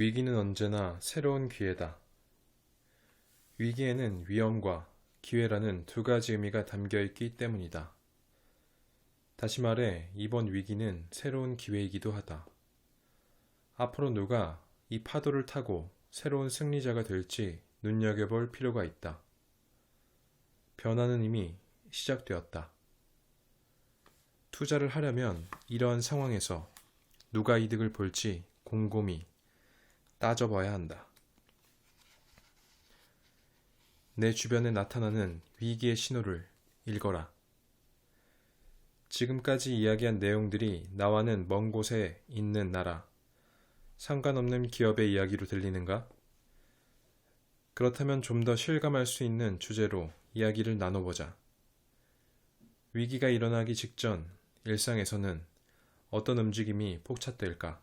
위기는 언제나 새로운 기회다. 위기에는 위험과 기회라는 두 가지 의미가 담겨 있기 때문이다. 다시 말해, 이번 위기는 새로운 기회이기도 하다. 앞으로 누가 이 파도를 타고 새로운 승리자가 될지 눈여겨볼 필요가 있다. 변화는 이미 시작되었다. 투자를 하려면 이러한 상황에서 누가 이득을 볼지 곰곰이 따져봐야 한다. 내 주변에 나타나는 위기의 신호를 읽어라. 지금까지 이야기한 내용들이 나와는 먼 곳에 있는 나라, 상관없는 기업의 이야기로 들리는가? 그렇다면 좀 더 실감할 수 있는 주제로 이야기를 나눠보자. 위기가 일어나기 직전 일상에서는 어떤 움직임이 포착될까?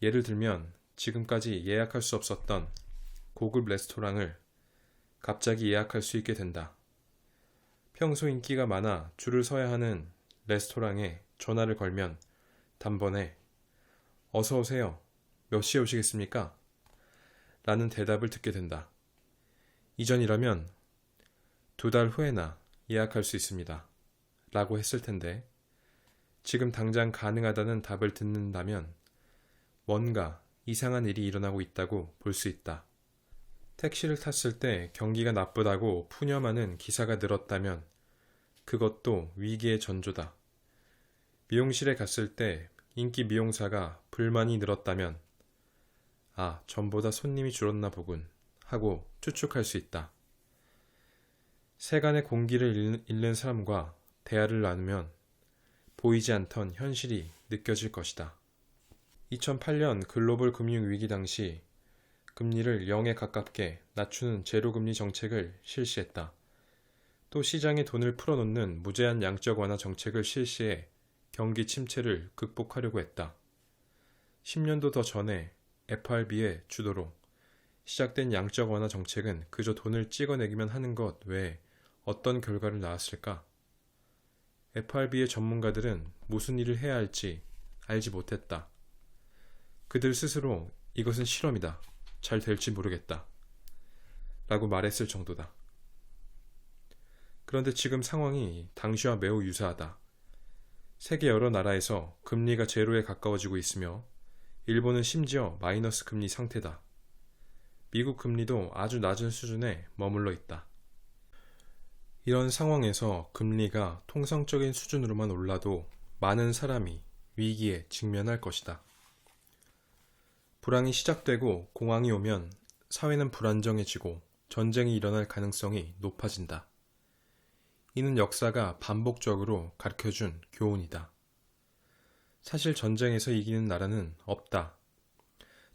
예를 들면 지금까지 예약할 수 없었던 고급 레스토랑을 갑자기 예약할 수 있게 된다. 평소 인기가 많아 줄을 서야 하는 레스토랑에 전화를 걸면 단번에 어서 오세요. 몇 시에 오시겠습니까? 라는 대답을 듣게 된다. 이전이라면 2달 후에나 예약할 수 있습니다. 라고 했을 텐데 지금 당장 가능하다는 답을 듣는다면 뭔가 이상한 일이 일어나고 있다고 볼 수 있다. 택시를 탔을 때 경기가 나쁘다고 푸념하는 기사가 늘었다면 그것도 위기의 전조다. 미용실에 갔을 때 인기 미용사가 불만이 늘었다면 아, 전보다 손님이 줄었나 보군 하고 추측할 수 있다. 세간의 공기를 잃는 사람과 대화를 나누면 보이지 않던 현실이 느껴질 것이다. 2008년 글로벌 금융위기 당시 금리를 0에 가깝게 낮추는 제로금리 정책을 실시했다. 또 시장에 돈을 풀어놓는 무제한 양적 완화 정책을 실시해 경기 침체를 극복하려고 했다. 10년도 더 전에 FRB의 주도로 시작된 양적 완화 정책은 그저 돈을 찍어내기만 하는 것 외에 어떤 결과를 낳았을까? FRB의 전문가들은 무슨 일을 해야 할지 알지 못했다. 그들 스스로 이것은 실험이다. 잘 될지 모르겠다. 라고 말했을 정도다. 그런데 지금 상황이 당시와 매우 유사하다. 세계 여러 나라에서 금리가 제로에 가까워지고 있으며 일본은 심지어 마이너스 금리 상태다. 미국 금리도 아주 낮은 수준에 머물러 있다. 이런 상황에서 금리가 통상적인 수준으로만 올라도 많은 사람이 위기에 직면할 것이다. 불황이 시작되고 공황이 오면 사회는 불안정해지고 전쟁이 일어날 가능성이 높아진다. 이는 역사가 반복적으로 가르쳐준 교훈이다. 사실 전쟁에서 이기는 나라는 없다.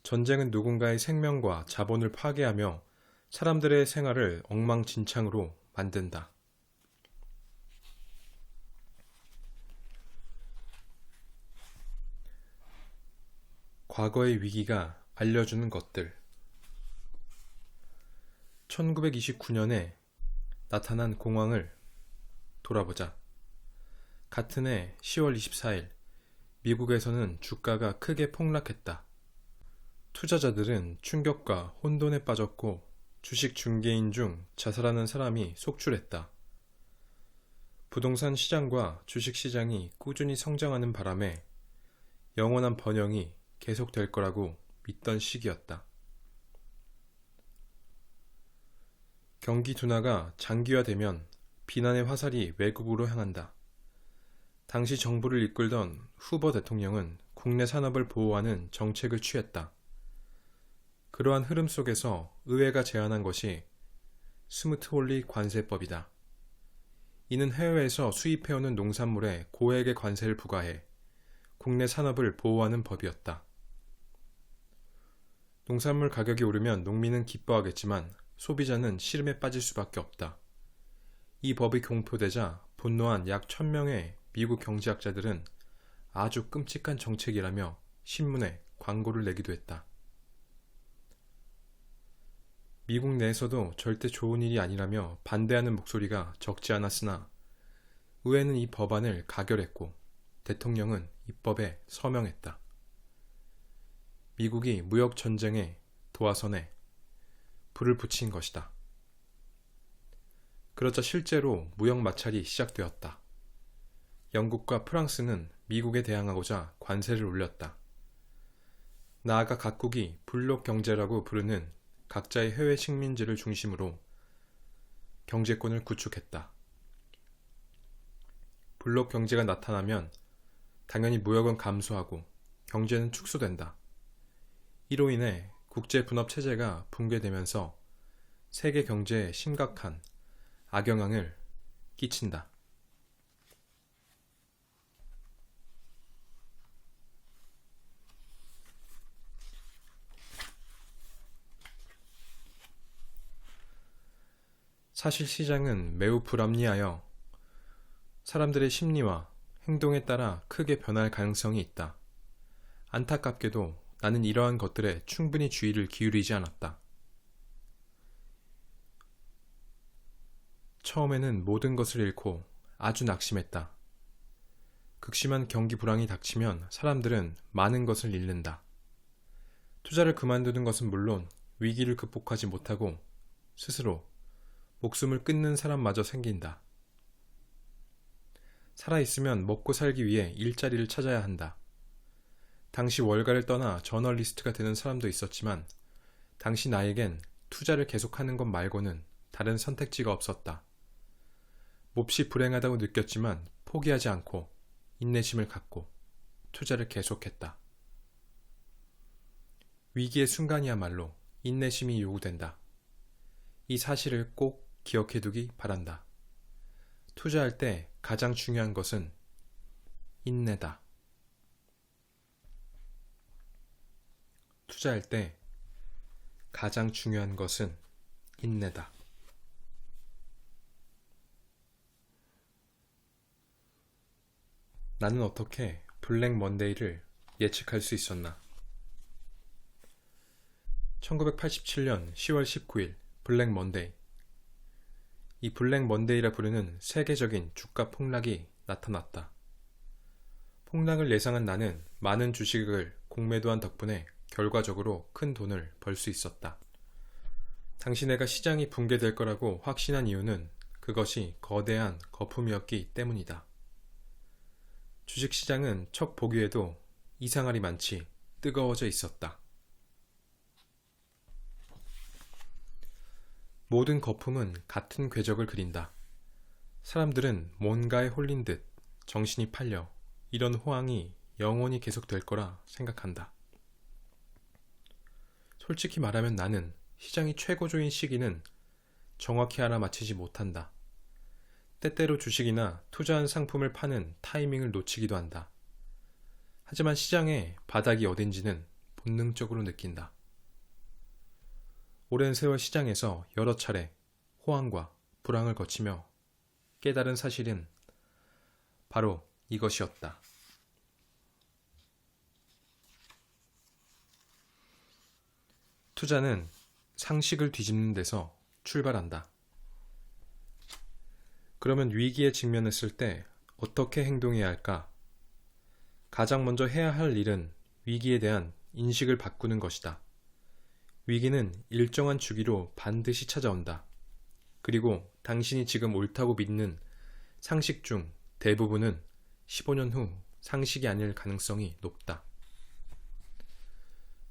전쟁은 누군가의 생명과 자본을 파괴하며 사람들의 생활을 엉망진창으로 만든다. 과거의 위기가 알려주는 것들. 1929년에 나타난 공황을 돌아보자. 같은 해 10월 24일 미국에서는 주가가 크게 폭락했다. 투자자들은 충격과 혼돈에 빠졌고 주식 중개인 중 자살하는 사람이 속출했다. 부동산 시장과 주식 시장이 꾸준히 성장하는 바람에 영원한 번영이 계속될 거라고 믿던 시기였다. 경기 둔화가 장기화되면 비난의 화살이 외국으로 향한다. 당시 정부를 이끌던 후보 대통령은 국내 산업을 보호하는 정책을 취했다. 그러한 흐름 속에서 의회가 제안한 것이 스무트홀리 관세법이다. 이는 해외에서 수입해오는 농산물에 고액의 관세를 부과해 국내 산업을 보호하는 법이었다. 농산물 가격이 오르면 농민은 기뻐하겠지만 소비자는 시름에 빠질 수밖에 없다. 이 법이 공표되자 분노한 약 1000명의 미국 경제학자들은 아주 끔찍한 정책이라며 신문에 광고를 내기도 했다. 미국 내에서도 절대 좋은 일이 아니라며 반대하는 목소리가 적지 않았으나 의회는 이 법안을 가결했고 대통령은 입법에 서명했다. 미국이 무역 전쟁의 도화선에 불을 붙인 것이다. 그러자 실제로 무역 마찰이 시작되었다. 영국과 프랑스는 미국에 대항하고자 관세를 올렸다. 나아가 각국이 블록 경제라고 부르는 각자의 해외 식민지를 중심으로 경제권을 구축했다. 블록 경제가 나타나면 당연히 무역은 감소하고 경제는 축소된다. 이로 인해 국제 분업 체제가 붕괴되면서 세계 경제에 심각한 악영향을 끼친다. 사실 시장은 매우 불합리하여 사람들의 심리와 행동에 따라 크게 변할 가능성이 있다. 안타깝게도 나는 이러한 것들에 충분히 주의를 기울이지 않았다. 처음에는 모든 것을 잃고 아주 낙심했다. 극심한 경기 불황이 닥치면 사람들은 많은 것을 잃는다. 투자를 그만두는 것은 물론 위기를 극복하지 못하고 스스로 목숨을 끊는 사람마저 생긴다. 살아있으면 먹고 살기 위해 일자리를 찾아야 한다. 당시 월가를 떠나 저널리스트가 되는 사람도 있었지만 당시 나에겐 투자를 계속하는 것 말고는 다른 선택지가 없었다. 몹시 불행하다고 느꼈지만 포기하지 않고 인내심을 갖고 투자를 계속했다. 위기의 순간이야말로 인내심이 요구된다. 이 사실을 꼭 기억해두기 바란다. 투자할 때 가장 중요한 것은 인내다. 투자할 때 가장 중요한 것은 인내다. 나는 어떻게 블랙 먼데이를 예측할 수 있었나? 1987년 10월 19일 블랙 먼데이. 이 블랙 먼데이라 부르는 세계적인 주가 폭락이 나타났다. 폭락을 예상한 나는 많은 주식을 공매도한 덕분에 결과적으로 큰 돈을 벌 수 있었다. 당시 내가 시장이 붕괴될 거라고 확신한 이유는 그것이 거대한 거품이었기 때문이다. 주식시장은 척 보기에도 이상하리 많지 뜨거워져 있었다. 모든 거품은 같은 궤적을 그린다. 사람들은 뭔가에 홀린 듯 정신이 팔려 이런 호황이 영원히 계속될 거라 생각한다. 솔직히 말하면 나는 시장이 최고조인 시기는 정확히 알아맞히지 못한다. 때때로 주식이나 투자한 상품을 파는 타이밍을 놓치기도 한다. 하지만 시장의 바닥이 어딘지는 본능적으로 느낀다. 오랜 세월 시장에서 여러 차례 호황과 불황을 거치며 깨달은 사실은 바로 이것이었다. 투자는 상식을 뒤집는 데서 출발한다. 그러면 위기에 직면했을 때 어떻게 행동해야 할까? 가장 먼저 해야 할 일은 위기에 대한 인식을 바꾸는 것이다. 위기는 일정한 주기로 반드시 찾아온다. 그리고 당신이 지금 옳다고 믿는 상식 중 대부분은 15년 후 상식이 아닐 가능성이 높다.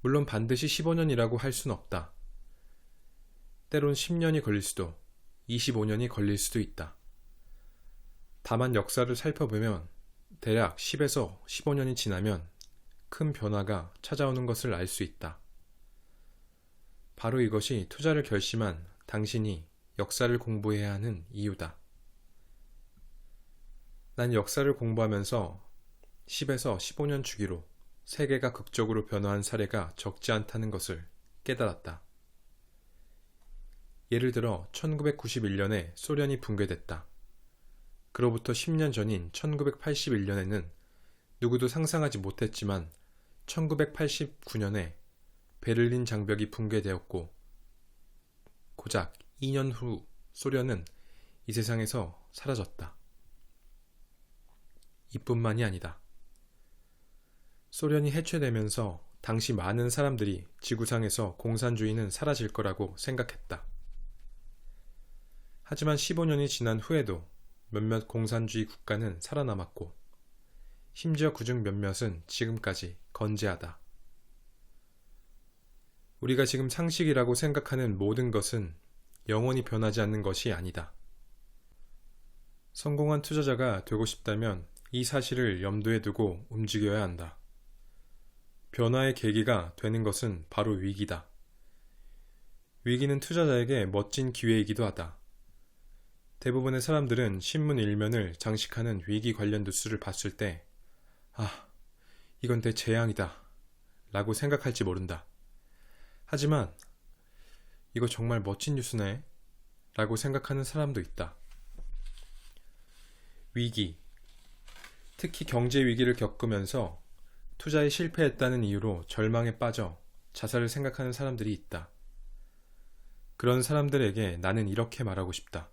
물론 반드시 15년이라고 할 순 없다. 때론 10년이 걸릴 수도 25년이 걸릴 수도 있다. 다만 역사를 살펴보면 대략 10에서 15년이 지나면 큰 변화가 찾아오는 것을 알 수 있다. 바로 이것이 투자를 결심한 당신이 역사를 공부해야 하는 이유다. 난 역사를 공부하면서 10에서 15년 주기로 세계가 극적으로 변화한 사례가 적지 않다는 것을 깨달았다. 예를 들어 1991년에 소련이 붕괴됐다. 그로부터 10년 전인 1981년에는 누구도 상상하지 못했지만 1989년에 베를린 장벽이 붕괴되었고 고작 2년 후 소련은 이 세상에서 사라졌다. 이뿐만이 아니다. 소련이 해체되면서 당시 많은 사람들이 지구상에서 공산주의는 사라질 거라고 생각했다. 하지만 15년이 지난 후에도 몇몇 공산주의 국가는 살아남았고, 심지어 그중 몇몇은 지금까지 건재하다. 우리가 지금 상식이라고 생각하는 모든 것은 영원히 변하지 않는 것이 아니다. 성공한 투자자가 되고 싶다면 이 사실을 염두에 두고 움직여야 한다. 변화의 계기가 되는 것은 바로 위기다. 위기는 투자자에게 멋진 기회이기도 하다. 대부분의 사람들은 신문 일면을 장식하는 위기 관련 뉴스를 봤을 때 이건 대재앙이다 라고 생각할지 모른다. 하지만 이거 정말 멋진 뉴스네 라고 생각하는 사람도 있다. 위기, 특히 경제 위기를 겪으면서 투자에 실패했다는 이유로 절망에 빠져 자살을 생각하는 사람들이 있다. 그런 사람들에게 나는 이렇게 말하고 싶다.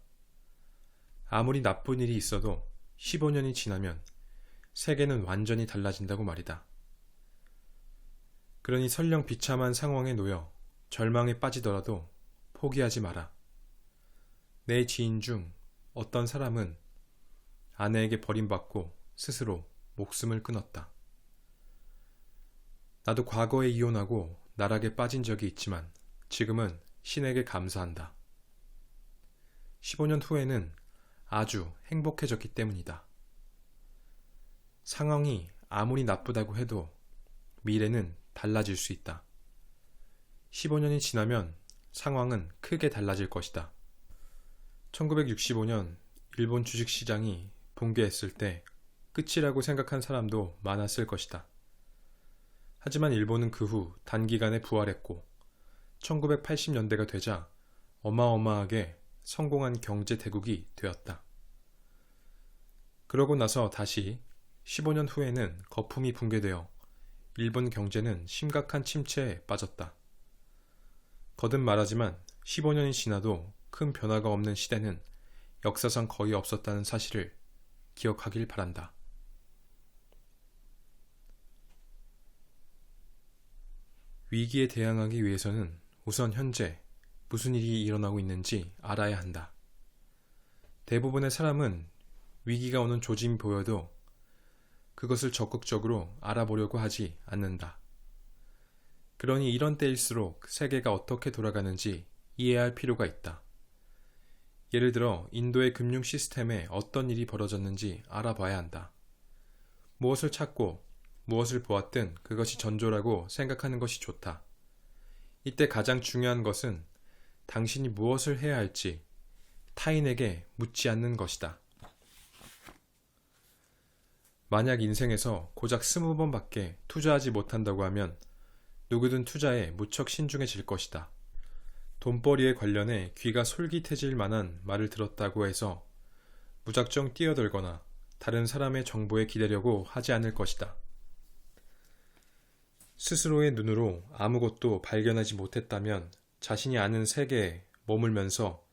아무리 나쁜 일이 있어도 15년이 지나면 세계는 완전히 달라진다고 말이다. 그러니 설령 비참한 상황에 놓여 절망에 빠지더라도 포기하지 마라. 내 지인 중 어떤 사람은 아내에게 버림받고 스스로 목숨을 끊었다. 나도 과거에 이혼하고 나락에 빠진 적이 있지만 지금은 신에게 감사한다. 15년 후에는 아주 행복해졌기 때문이다. 상황이 아무리 나쁘다고 해도 미래는 달라질 수 있다. 15년이 지나면 상황은 크게 달라질 것이다. 1965년 일본 주식시장이 붕괴했을 때 끝이라고 생각한 사람도 많았을 것이다. 하지만 일본은 그 후 단기간에 부활했고 1980년대가 되자 어마어마하게 성공한 경제 대국이 되었다. 그러고 나서 다시 15년 후에는 거품이 붕괴되어 일본 경제는 심각한 침체에 빠졌다. 거듭 말하지만 15년이 지나도 큰 변화가 없는 시대는 역사상 거의 없었다는 사실을 기억하길 바란다. 위기에 대항하기 위해서는 우선 현재 무슨 일이 일어나고 있는지 알아야 한다. 대부분의 사람은 위기가 오는 조짐이 보여도 그것을 적극적으로 알아보려고 하지 않는다. 그러니 이런 때일수록 세계가 어떻게 돌아가는지 이해할 필요가 있다. 예를 들어 인도의 금융 시스템에 어떤 일이 벌어졌는지 알아봐야 한다. 무엇을 찾고 무엇을 보았든 그것이 전조라고 생각하는 것이 좋다. 이때 가장 중요한 것은 당신이 무엇을 해야 할지 타인에게 묻지 않는 것이다. 만약 인생에서 고작 20번밖에 투자하지 못한다고 하면 누구든 투자에 무척 신중해질 것이다. 돈벌이에 관련해 귀가 솔깃해질 만한 말을 들었다고 해서 무작정 뛰어들거나 다른 사람의 정보에 기대려고 하지 않을 것이다. 스스로의 눈으로 아무것도 발견하지 못했다면 자신이 아는 세계에 머물면서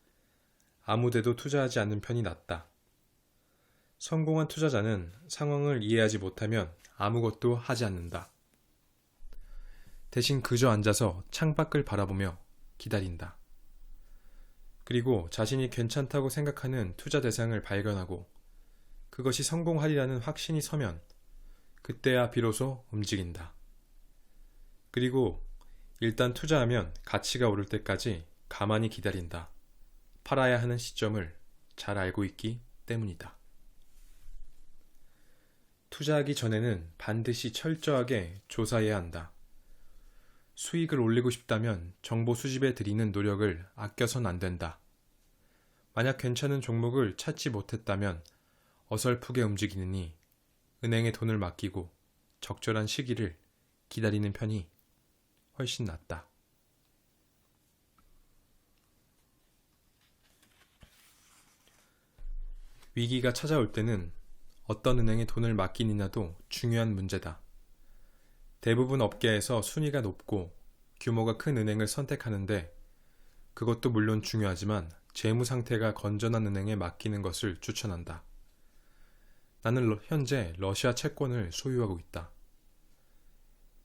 아무데도 투자하지 않는 편이 낫다. 성공한 투자자는 상황을 이해하지 못하면 아무것도 하지 않는다. 대신 그저 앉아서 창밖을 바라보며 기다린다. 그리고 자신이 괜찮다고 생각하는 투자 대상을 발견하고 그것이 성공하리라는 확신이 서면 그때야 비로소 움직인다. 그리고 일단 투자하면 가치가 오를 때까지 가만히 기다린다. 팔아야 하는 시점을 잘 알고 있기 때문이다. 투자하기 전에는 반드시 철저하게 조사해야 한다. 수익을 올리고 싶다면 정보 수집에 들이는 노력을 아껴선 안 된다. 만약 괜찮은 종목을 찾지 못했다면 어설프게 움직이느니 은행에 돈을 맡기고 적절한 시기를 기다리는 편이 훨씬 낫다. 위기가 찾아올 때는 어떤 은행에 돈을 맡기느냐도 중요한 문제다. 대부분 업계에서 순위가 높고 규모가 큰 은행을 선택하는데 그것도 물론 중요하지만 재무 상태가 건전한 은행에 맡기는 것을 추천한다. 나는 현재 러시아 채권을 소유하고 있다.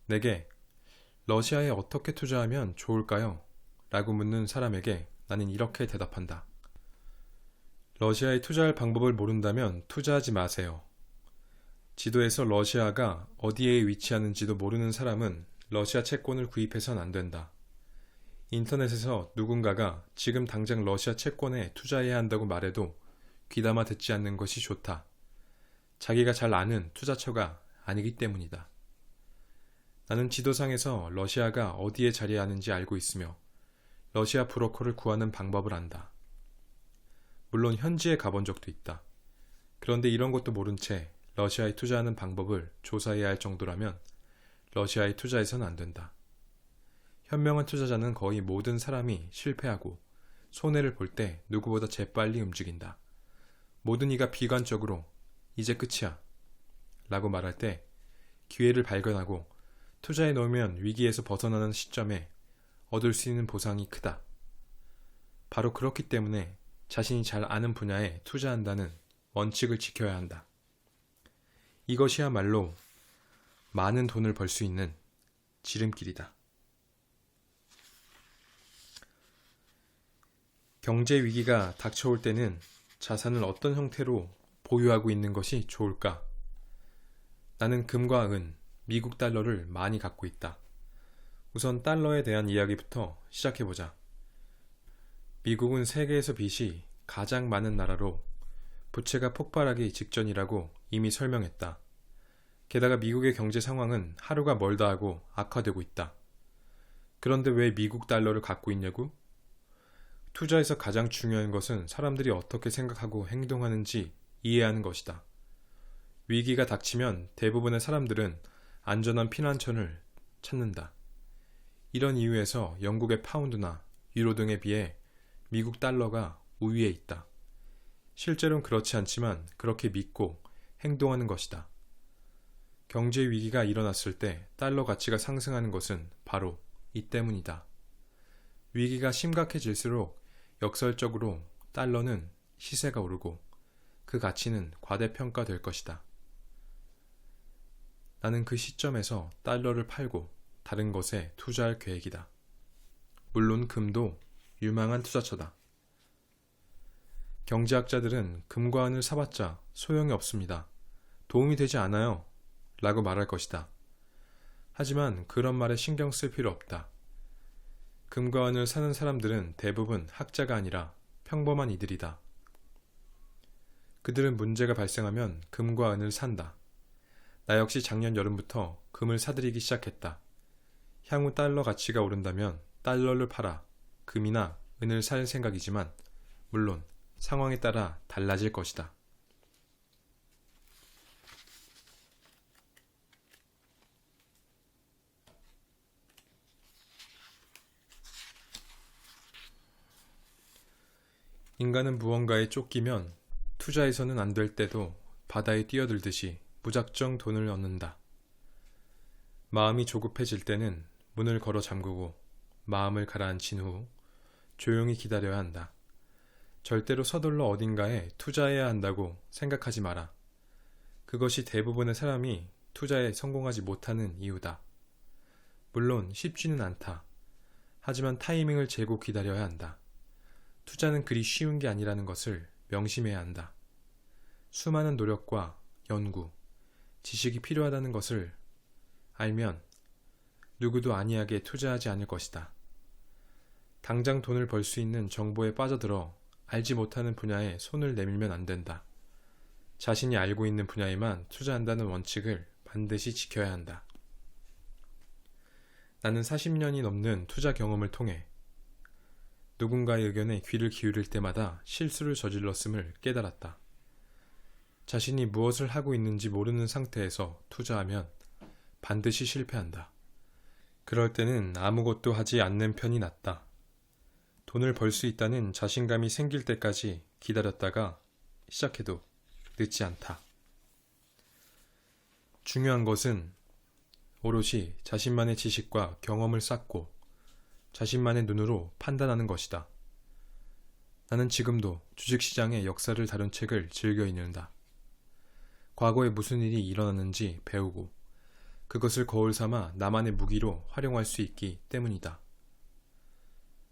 내게 러시아에 어떻게 투자하면 좋을까요? 라고 묻는 사람에게 나는 이렇게 대답한다. 러시아에 투자할 방법을 모른다면 투자하지 마세요. 지도에서 러시아가 어디에 위치하는지도 모르는 사람은 러시아 채권을 구입해선 안 된다. 인터넷에서 누군가가 지금 당장 러시아 채권에 투자해야 한다고 말해도 귀담아 듣지 않는 것이 좋다. 자기가 잘 아는 투자처가 아니기 때문이다. 나는 지도상에서 러시아가 어디에 자리하는지 알고 있으며 러시아 브로커를 구하는 방법을 안다. 물론 현지에 가본 적도 있다. 그런데 이런 것도 모른 채 러시아에 투자하는 방법을 조사해야 할 정도라면 러시아에 투자해서는 안 된다. 현명한 투자자는 거의 모든 사람이 실패하고 손해를 볼 때 누구보다 재빨리 움직인다. 모든 이가 비관적으로 이제 끝이야 라고 말할 때 기회를 발견하고 투자해 놓으면 위기에서 벗어나는 시점에 얻을 수 있는 보상이 크다. 바로 그렇기 때문에 자신이 잘 아는 분야에 투자한다는 원칙을 지켜야 한다. 이것이야말로 많은 돈을 벌 수 있는 지름길이다. 경제 위기가 닥쳐올 때는 자산을 어떤 형태로 보유하고 있는 것이 좋을까? 나는 금과 은, 미국 달러를 많이 갖고 있다. 우선 달러에 대한 이야기부터 시작해보자. 미국은 세계에서 빚이 가장 많은 나라로 부채가 폭발하기 직전이라고 이미 설명했다. 게다가 미국의 경제 상황은 하루가 멀다 하고 악화되고 있다. 그런데 왜 미국 달러를 갖고 있냐고? 투자에서 가장 중요한 것은 사람들이 어떻게 생각하고 행동하는지 이해하는 것이다. 위기가 닥치면 대부분의 사람들은 안전한 피난처를 찾는다. 이런 이유에서 영국의 파운드나 유로 등에 비해 미국 달러가 우위에 있다. 실제로는 그렇지 않지만 그렇게 믿고 행동하는 것이다. 경제 위기가 일어났을 때 달러 가치가 상승하는 것은 바로 이 때문이다. 위기가 심각해질수록 역설적으로 달러는 시세가 오르고 그 가치는 과대평가될 것이다. 나는 그 시점에서 달러를 팔고 다른 것에 투자할 계획이다. 물론 금도 유망한 투자처다. 경제학자들은 금과 은을 사봤자 소용이 없습니다. 도움이 되지 않아요. 라고 말할 것이다. 하지만 그런 말에 신경 쓸 필요 없다. 금과 은을 사는 사람들은 대부분 학자가 아니라 평범한 이들이다. 그들은 문제가 발생하면 금과 은을 산다. 나 역시 작년 여름부터 금을 사들이기 시작했다. 향후 달러 가치가 오른다면 달러를 팔아 금이나 은을 살 생각이지만 물론 상황에 따라 달라질 것이다. 인간은 무언가에 쫓기면 투자해서는 안 될 때도 바다에 뛰어들듯이 무작정 돈을 얻는다. 마음이 조급해질 때는 문을 걸어 잠그고 마음을 가라앉힌 후 조용히 기다려야 한다. 절대로 서둘러 어딘가에 투자해야 한다고 생각하지 마라. 그것이 대부분의 사람이 투자에 성공하지 못하는 이유다. 물론 쉽지는 않다. 하지만 타이밍을 재고 기다려야 한다. 투자는 그리 쉬운 게 아니라는 것을 명심해야 한다. 수많은 노력과 연구, 지식이 필요하다는 것을 알면 누구도 안이하게 투자하지 않을 것이다. 당장 돈을 벌 수 있는 정보에 빠져들어 알지 못하는 분야에 손을 내밀면 안 된다. 자신이 알고 있는 분야에만 투자한다는 원칙을 반드시 지켜야 한다. 나는 40년이 넘는 투자 경험을 통해 누군가의 의견에 귀를 기울일 때마다 실수를 저질렀음을 깨달았다. 자신이 무엇을 하고 있는지 모르는 상태에서 투자하면 반드시 실패한다. 그럴 때는 아무것도 하지 않는 편이 낫다. 돈을 벌 수 있다는 자신감이 생길 때까지 기다렸다가 시작해도 늦지 않다. 중요한 것은 오롯이 자신만의 지식과 경험을 쌓고 자신만의 눈으로 판단하는 것이다. 나는 지금도 주식시장의 역사를 다룬 책을 즐겨 읽는다. 과거에 무슨 일이 일어났는지 배우고 그것을 거울 삼아 나만의 무기로 활용할 수 있기 때문이다.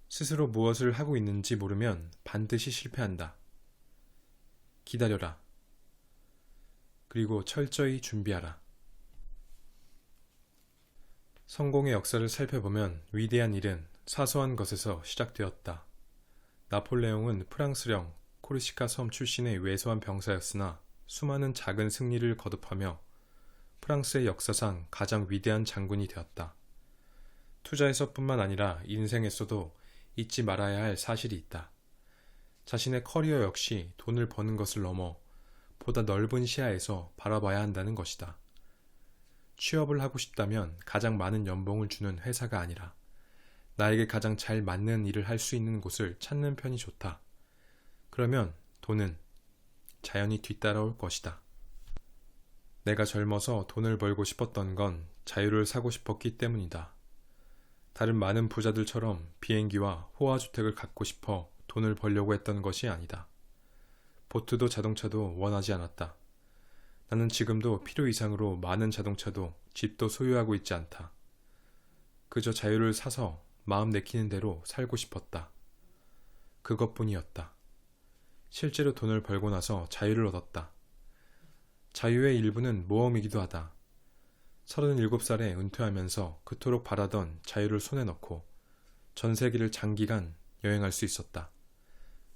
스스로 무엇을 하고 있는지 모르면 반드시 실패한다. 기다려라. 그리고 철저히 준비하라. 성공의 역사를 살펴보면 위대한 일은 사소한 것에서 시작되었다. 나폴레옹은 프랑스령 코르시카 섬 출신의 왜소한 병사였으나 수많은 작은 승리를 거듭하며 프랑스의 역사상 가장 위대한 장군이 되었다. 투자에서뿐만 아니라 인생에서도 잊지 말아야 할 사실이 있다. 자신의 커리어 역시 돈을 버는 것을 넘어 보다 넓은 시야에서 바라봐야 한다는 것이다. 취업을 하고 싶다면 가장 많은 연봉을 주는 회사가 아니라 나에게 가장 잘 맞는 일을 할 수 있는 곳을 찾는 편이 좋다. 그러면 돈은 자연히 뒤따라올 것이다. 내가 젊어서 돈을 벌고 싶었던 건 자유를 사고 싶었기 때문이다. 다른 많은 부자들처럼 비행기와 호화주택을 갖고 싶어 돈을 벌려고 했던 것이 아니다. 보트도 자동차도 원하지 않았다. 나는 지금도 필요 이상으로 많은 자동차도 집도 소유하고 있지 않다. 그저 자유를 사서 마음 내키는 대로 살고 싶었다. 그것뿐이었다. 실제로 돈을 벌고 나서 자유를 얻었다. 자유의 일부는 모험이기도 하다. 37살에 은퇴하면서 그토록 바라던 자유를 손에 넣고 전 세계를 장기간 여행할 수 있었다.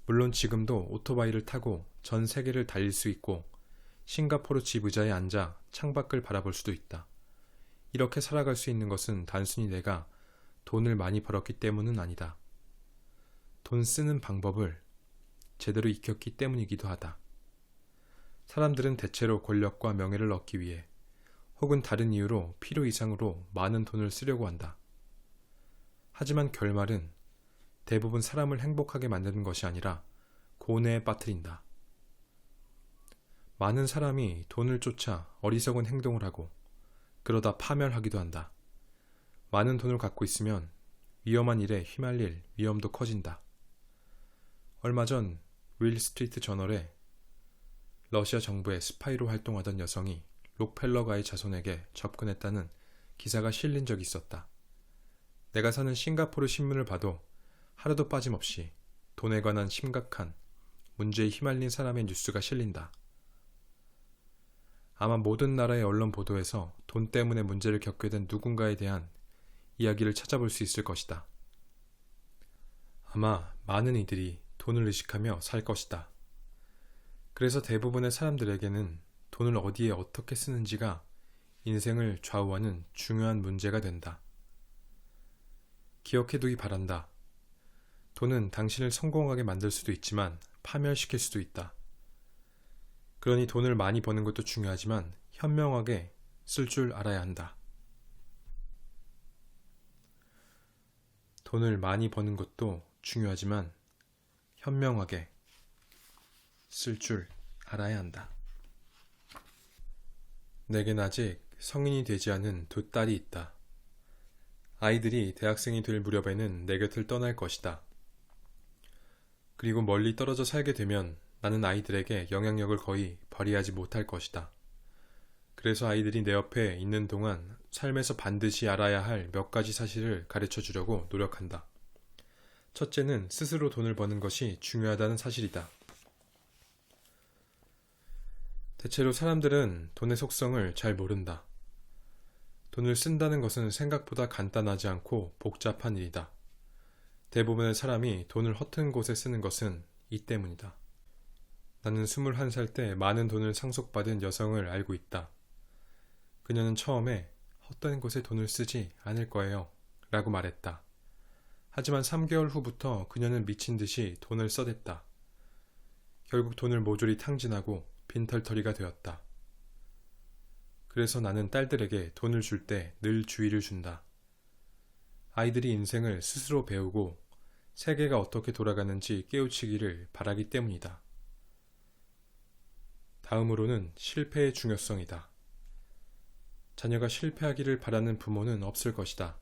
물론 지금도 오토바이를 타고 전 세계를 달릴 수 있고 싱가포르 집 의자에 앉아 창밖을 바라볼 수도 있다. 이렇게 살아갈 수 있는 것은 단순히 내가 돈을 많이 벌었기 때문은 아니다. 돈 쓰는 방법을 제대로 익혔기 때문이기도 하다. 사람들은 대체로 권력과 명예를 얻기 위해 혹은 다른 이유로 필요 이상으로 많은 돈을 쓰려고 한다. 하지만 결말은 대부분 사람을 행복하게 만드는 것이 아니라 고뇌에 빠뜨린다. 많은 사람이 돈을 쫓아 어리석은 행동을 하고 그러다 파멸하기도 한다. 많은 돈을 갖고 있으면 위험한 일에 휘말릴 위험도 커진다. 얼마 전 윌 스트리트 저널에 러시아 정부의 스파이로 활동하던 여성이 록펠러가의 자손에게 접근했다는 기사가 실린 적이 있었다. 내가 사는 싱가포르 신문을 봐도 하루도 빠짐없이 돈에 관한 심각한 문제에 휘말린 사람의 뉴스가 실린다. 아마 모든 나라의 언론 보도에서 돈 때문에 문제를 겪게 된 누군가에 대한 이야기를 찾아볼 수 있을 것이다. 아마 많은 이들이 돈을 의식하며 살 것이다. 그래서 대부분의 사람들에게는 돈을 어디에 어떻게 쓰는지가 인생을 좌우하는 중요한 문제가 된다. 기억해두기 바란다. 돈은 당신을 성공하게 만들 수도 있지만 파멸시킬 수도 있다. 그러니 돈을 많이 버는 것도 중요하지만 현명하게 쓸 줄 알아야 한다. 돈을 많이 버는 것도 중요하지만 현명하게 쓸 줄 알아야 한다. 내겐 아직 성인이 되지 않은 두 딸이 있다. 아이들이 대학생이 될 무렵에는 내 곁을 떠날 것이다. 그리고 멀리 떨어져 살게 되면 나는 아이들에게 영향력을 거의 발휘하지 못할 것이다. 그래서 아이들이 내 옆에 있는 동안 삶에서 반드시 알아야 할 몇 가지 사실을 가르쳐 주려고 노력한다. 첫째는 스스로 돈을 버는 것이 중요하다는 사실이다. 대체로 사람들은 돈의 속성을 잘 모른다. 돈을 쓴다는 것은 생각보다 간단하지 않고 복잡한 일이다. 대부분의 사람이 돈을 허튼 곳에 쓰는 것은 이 때문이다. 나는 21살 때 많은 돈을 상속받은 여성을 알고 있다. 그녀는 처음에 헛된 곳에 돈을 쓰지 않을 거예요 라고 말했다. 하지만 3개월 후부터 그녀는 미친 듯이 돈을 써댔다. 결국 돈을 모조리 탕진하고 빈털터리가 되었다. 그래서 나는 딸들에게 돈을 줄 때 늘 주의를 준다. 아이들이 인생을 스스로 배우고 세계가 어떻게 돌아가는지 깨우치기를 바라기 때문이다. 다음으로는 실패의 중요성이다. 자녀가 실패하기를 바라는 부모는 없을 것이다.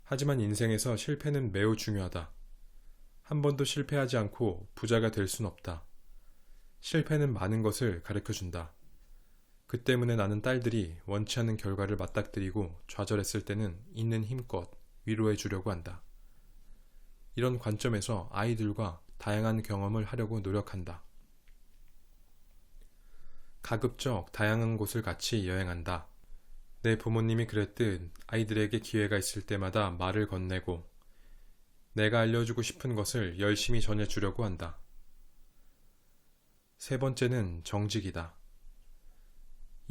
하지만 인생에서 실패는 매우 중요하다. 한 번도 실패하지 않고 부자가 될 순 없다. 실패는 많은 것을 가르쳐준다. 그 때문에 나는 딸들이 원치 않는 결과를 맞닥뜨리고 좌절했을 때는 있는 힘껏 위로해 주려고 한다. 이런 관점에서 아이들과 다양한 경험을 하려고 노력한다. 가급적 다양한 곳을 같이 여행한다. 내 부모님이 그랬듯 아이들에게 기회가 있을 때마다 말을 건네고 내가 알려주고 싶은 것을 열심히 전해주려고 한다. 세 번째는 정직이다.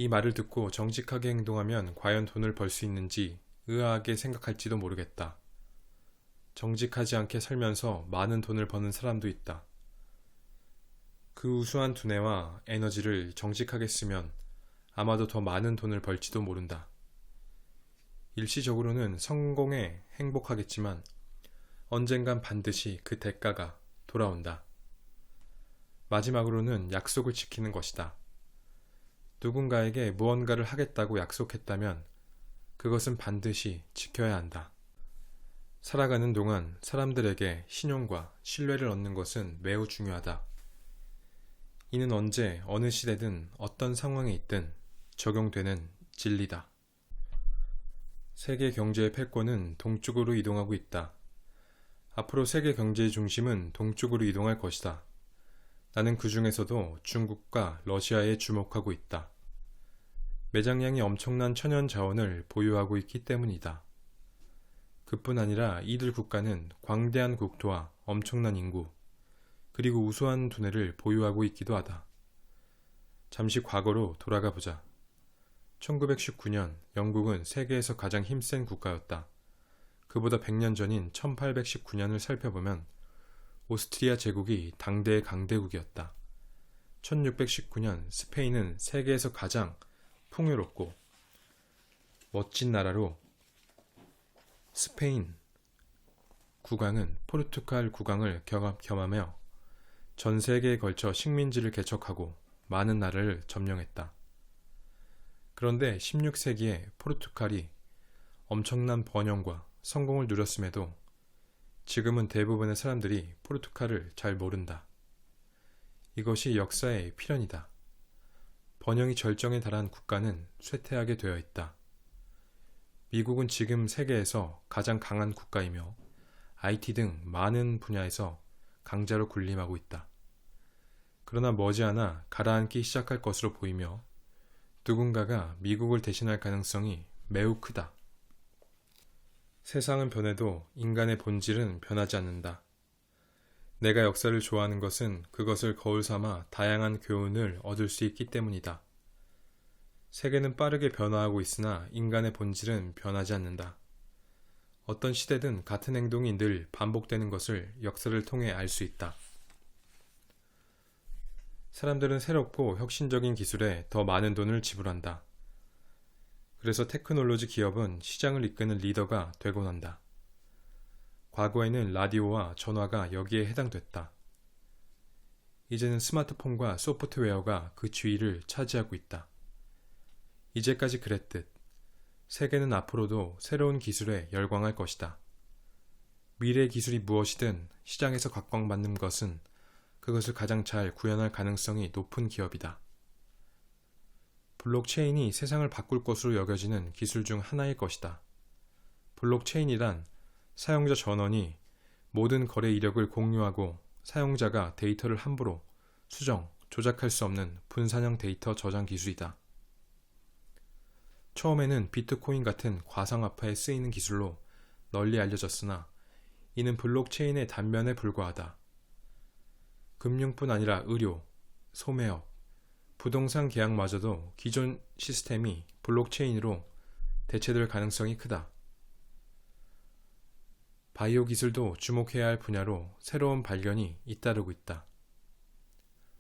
이 말을 듣고 정직하게 행동하면 과연 돈을 벌 수 있는지 의아하게 생각할지도 모르겠다. 정직하지 않게 살면서 많은 돈을 버는 사람도 있다. 그 우수한 두뇌와 에너지를 정직하게 쓰면 아마도 더 많은 돈을 벌지도 모른다. 일시적으로는 성공해 행복하겠지만 언젠간 반드시 그 대가가 돌아온다. 마지막으로는 약속을 지키는 것이다. 누군가에게 무언가를 하겠다고 약속했다면 그것은 반드시 지켜야 한다. 살아가는 동안 사람들에게 신용과 신뢰를 얻는 것은 매우 중요하다. 이는 언제 어느 시대든 어떤 상황에 있든 적용되는 진리다. 세계 경제의 패권은 동쪽으로 이동하고 있다. 앞으로 세계 경제의 중심은 동쪽으로 이동할 것이다. 나는 그 중에서도 중국과 러시아에 주목하고 있다. 매장량이 엄청난 천연 자원을 보유하고 있기 때문이다. 그뿐 아니라 이들 국가는 광대한 국토와 엄청난 인구, 그리고 우수한 두뇌를 보유하고 있기도 하다. 잠시 과거로 돌아가 보자. 1919년 영국은 세계에서 가장 힘센 국가였다. 그보다 100년 전인 1819년을 살펴보면 오스트리아 제국이 당대의 강대국이었다. 1619년 스페인은 세계에서 가장 풍요롭고 멋진 나라로 스페인 국왕은 포르투갈 국왕을 겸하며 전 세계에 걸쳐 식민지를 개척하고 많은 나라를 점령했다. 그런데 16세기에 포르투갈이 엄청난 번영과 성공을 누렸음에도 지금은 대부분의 사람들이 포르투갈을 잘 모른다. 이것이 역사의 필연이다. 번영이 절정에 달한 국가는 쇠퇴하게 되어 있다. 미국은 지금 세계에서 가장 강한 국가이며 IT 등 많은 분야에서 강자로 군림하고 있다. 그러나 머지않아 가라앉기 시작할 것으로 보이며 누군가가 미국을 대신할 가능성이 매우 크다. 세상은 변해도 인간의 본질은 변하지 않는다. 내가 역사를 좋아하는 것은 그것을 거울 삼아 다양한 교훈을 얻을 수 있기 때문이다. 세계는 빠르게 변화하고 있으나 인간의 본질은 변하지 않는다. 어떤 시대든 같은 행동이 늘 반복되는 것을 역사를 통해 알 수 있다. 사람들은 새롭고 혁신적인 기술에 더 많은 돈을 지불한다. 그래서 테크놀로지 기업은 시장을 이끄는 리더가 되곤 한다. 과거에는 라디오와 전화가 여기에 해당됐다. 이제는 스마트폰과 소프트웨어가 그 지위를 차지하고 있다. 이제까지 그랬듯 세계는 앞으로도 새로운 기술에 열광할 것이다. 미래의 기술이 무엇이든 시장에서 각광받는 것은 그것을 가장 잘 구현할 가능성이 높은 기업이다. 블록체인이 세상을 바꿀 것으로 여겨지는 기술 중 하나일 것이다. 블록체인이란 사용자 전원이 모든 거래 이력을 공유하고 사용자가 데이터를 함부로 수정, 조작할 수 없는 분산형 데이터 저장 기술이다. 처음에는 비트코인 같은 과상화폐에 쓰이는 기술로 널리 알려졌으나 이는 블록체인의 단면에 불과하다. 금융뿐 아니라 의료, 소매업, 부동산 계약마저도 기존 시스템이 블록체인으로 대체될 가능성이 크다. 바이오 기술도 주목해야 할 분야로 새로운 발견이 잇따르고 있다.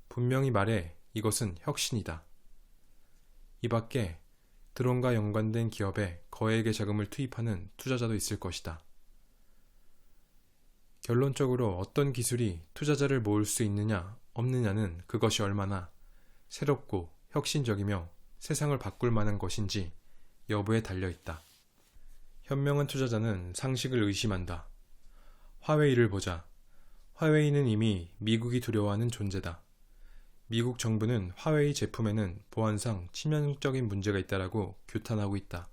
분명히 말해 이것은 혁신이다. 이 밖에 드론과 연관된 기업에 거액의 자금을 투입하는 투자자도 있을 것이다. 결론적으로 어떤 기술이 투자자를 모을 수 있느냐 없느냐는 그것이 얼마나 새롭고 혁신적이며 세상을 바꿀 만한 것인지 여부에 달려있다. 현명한 투자자는 상식을 의심한다. 화웨이를 보자. 화웨이는 이미 미국이 두려워하는 존재다. 미국 정부는 화웨이 제품에는 보안상 치명적인 문제가 있다라고 규탄하고 있다.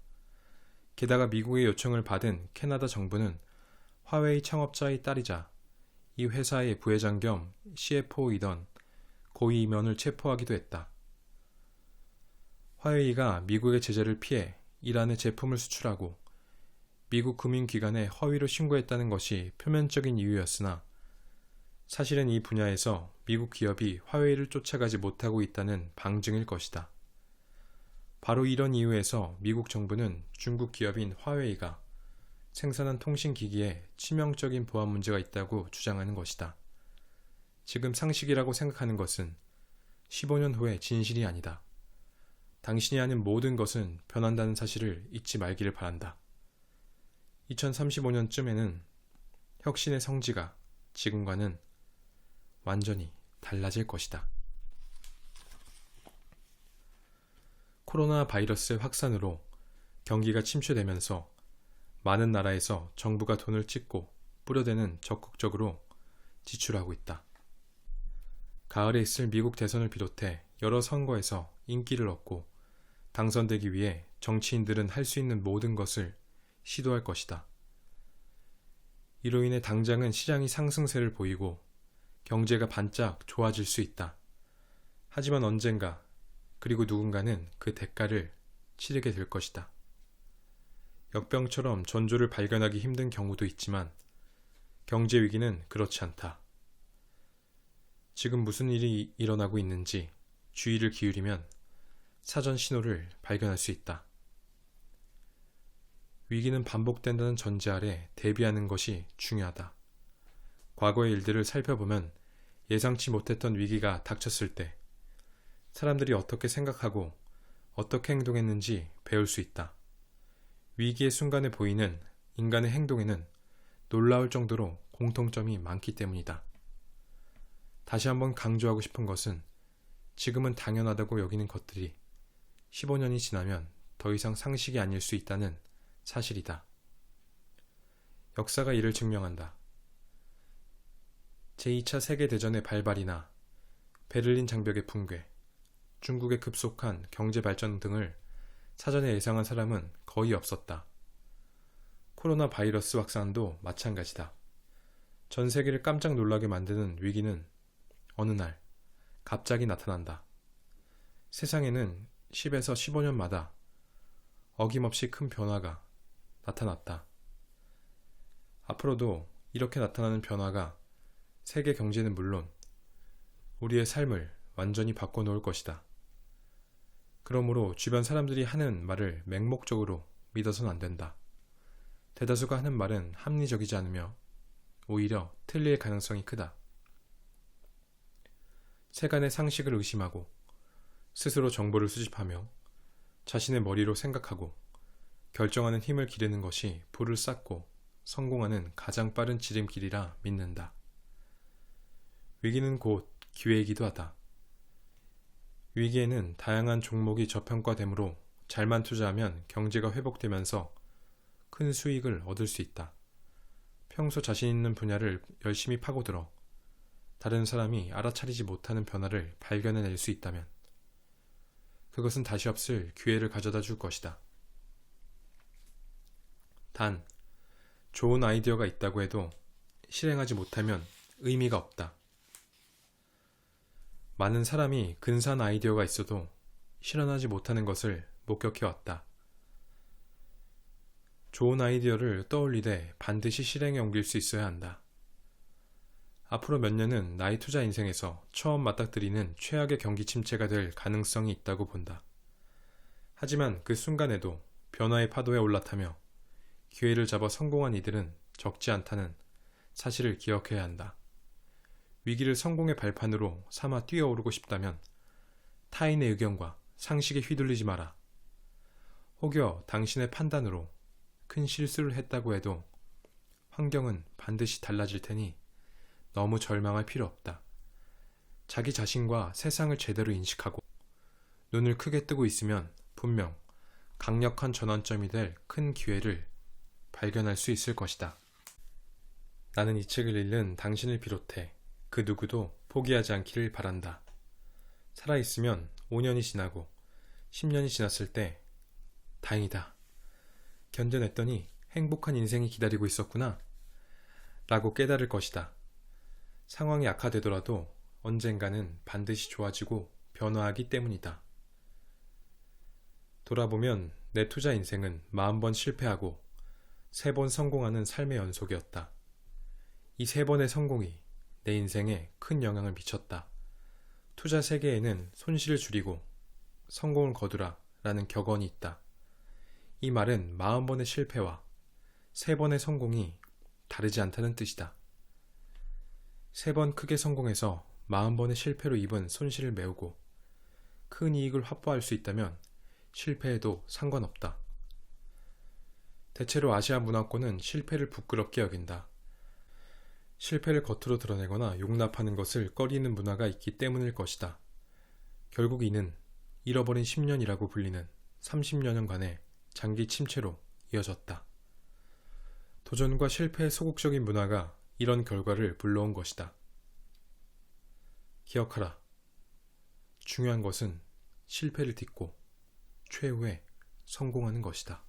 게다가 미국의 요청을 받은 캐나다 정부는 화웨이 창업자의 딸이자 이 회사의 부회장 겸 CFO이던 고위 임원을 체포하기도 했다. 화웨이가 미국의 제재를 피해 이란에 제품을 수출하고 미국 금융기관에 허위로 신고했다는 것이 표면적인 이유였으나 사실은 이 분야에서 미국 기업이 화웨이를 쫓아가지 못하고 있다는 방증일 것이다. 바로 이런 이유에서 미국 정부는 중국 기업인 화웨이가 생산한 통신기기에 치명적인 보안 문제가 있다고 주장하는 것이다. 지금 상식이라고 생각하는 것은 15년 후의 진실이 아니다. 당신이 아는 모든 것은 변한다는 사실을 잊지 말기를 바란다. 2035년쯤에는 혁신의 성지가 지금과는 완전히 달라질 것이다. 코로나 바이러스의 확산으로 경기가 침체되면서 많은 나라에서 정부가 돈을 찍고 뿌려대는 적극적으로 지출하고 있다. 가을에 있을 미국 대선을 비롯해 여러 선거에서 인기를 얻고 당선되기 위해 정치인들은 할 수 있는 모든 것을 시도할 것이다. 이로 인해 당장은 시장이 상승세를 보이고 경제가 반짝 좋아질 수 있다. 하지만 언젠가 그리고 누군가는 그 대가를 치르게 될 것이다. 역병처럼 전조를 발견하기 힘든 경우도 있지만 경제 위기는 그렇지 않다. 지금 무슨 일이 일어나고 있는지 주의를 기울이면 사전 신호를 발견할 수 있다. 위기는 반복된다는 전제 아래 대비하는 것이 중요하다. 과거의 일들을 살펴보면 예상치 못했던 위기가 닥쳤을 때 사람들이 어떻게 생각하고 어떻게 행동했는지 배울 수 있다. 위기의 순간에 보이는 인간의 행동에는 놀라울 정도로 공통점이 많기 때문이다. 다시 한번 강조하고 싶은 것은 지금은 당연하다고 여기는 것들이 15년이 지나면 더 이상 상식이 아닐 수 있다는 사실이다. 역사가 이를 증명한다. 제2차 세계대전의 발발이나 베를린 장벽의 붕괴, 중국의 급속한 경제 발전 등을 사전에 예상한 사람은 거의 없었다. 코로나 바이러스 확산도 마찬가지다. 전 세계를 깜짝 놀라게 만드는 위기는 어느 날 갑자기 나타난다. 세상에는 10에서 15년마다 어김없이 큰 변화가 나타났다. 앞으로도 이렇게 나타나는 변화가 세계 경제는 물론 우리의 삶을 완전히 바꿔놓을 것이다. 그러므로 주변 사람들이 하는 말을 맹목적으로 믿어서는 안 된다. 대다수가 하는 말은 합리적이지 않으며 오히려 틀릴 가능성이 크다. 세간의 상식을 의심하고 스스로 정보를 수집하며 자신의 머리로 생각하고 결정하는 힘을 기르는 것이 부를 쌓고 성공하는 가장 빠른 지름길이라 믿는다. 위기는 곧 기회이기도 하다. 위기에는 다양한 종목이 저평가되므로 잘만 투자하면 경제가 회복되면서 큰 수익을 얻을 수 있다. 평소 자신 있는 분야를 열심히 파고들어 다른 사람이 알아차리지 못하는 변화를 발견해낼 수 있다면 그것은 다시 없을 기회를 가져다 줄 것이다. 단, 좋은 아이디어가 있다고 해도 실행하지 못하면 의미가 없다. 많은 사람이 근사한 아이디어가 있어도 실현하지 못하는 것을 목격해왔다. 좋은 아이디어를 떠올리되 반드시 실행에 옮길 수 있어야 한다. 앞으로 몇 년은 나의 투자 인생에서 처음 맞닥뜨리는 최악의 경기 침체가 될 가능성이 있다고 본다. 하지만 그 순간에도 변화의 파도에 올라타며 기회를 잡아 성공한 이들은 적지 않다는 사실을 기억해야 한다. 위기를 성공의 발판으로 삼아 뛰어오르고 싶다면 타인의 의견과 상식에 휘둘리지 마라. 혹여 당신의 판단으로 큰 실수를 했다고 해도 환경은 반드시 달라질 테니 너무 절망할 필요 없다. 자기 자신과 세상을 제대로 인식하고 눈을 크게 뜨고 있으면 분명 강력한 전환점이 될 큰 기회를 발견할 수 있을 것이다. 나는 이 책을 읽는 당신을 비롯해 그 누구도 포기하지 않기를 바란다. 살아있으면 5년이 지나고 10년이 지났을 때 다행이다. 견뎌냈더니 행복한 인생이 기다리고 있었구나. 라고 깨달을 것이다. 상황이 악화되더라도 언젠가는 반드시 좋아지고 변화하기 때문이다. 돌아보면 내 투자 인생은 40번 실패하고 3번 성공하는 삶의 연속이었다. 이 3번의 성공이 내 인생에 큰 영향을 미쳤다. 투자 세계에는 손실을 줄이고 성공을 거두라 라는 격언이 있다. 이 말은 40번의 실패와 3번의 성공이 다르지 않다는 뜻이다. 3번 크게 성공해서 40번의 실패로 입은 손실을 메우고 큰 이익을 확보할 수 있다면 실패해도 상관없다. 대체로 아시아 문화권은 실패를 부끄럽게 여긴다. 실패를 겉으로 드러내거나 용납하는 것을 꺼리는 문화가 있기 때문일 것이다. 결국 이는 잃어버린 10년이라고 불리는 30여년간의 장기 침체로 이어졌다. 도전과 실패의 소극적인 문화가 이런 결과를 불러온 것이다. 기억하라. 중요한 것은 실패를 딛고 최후에 성공하는 것이다.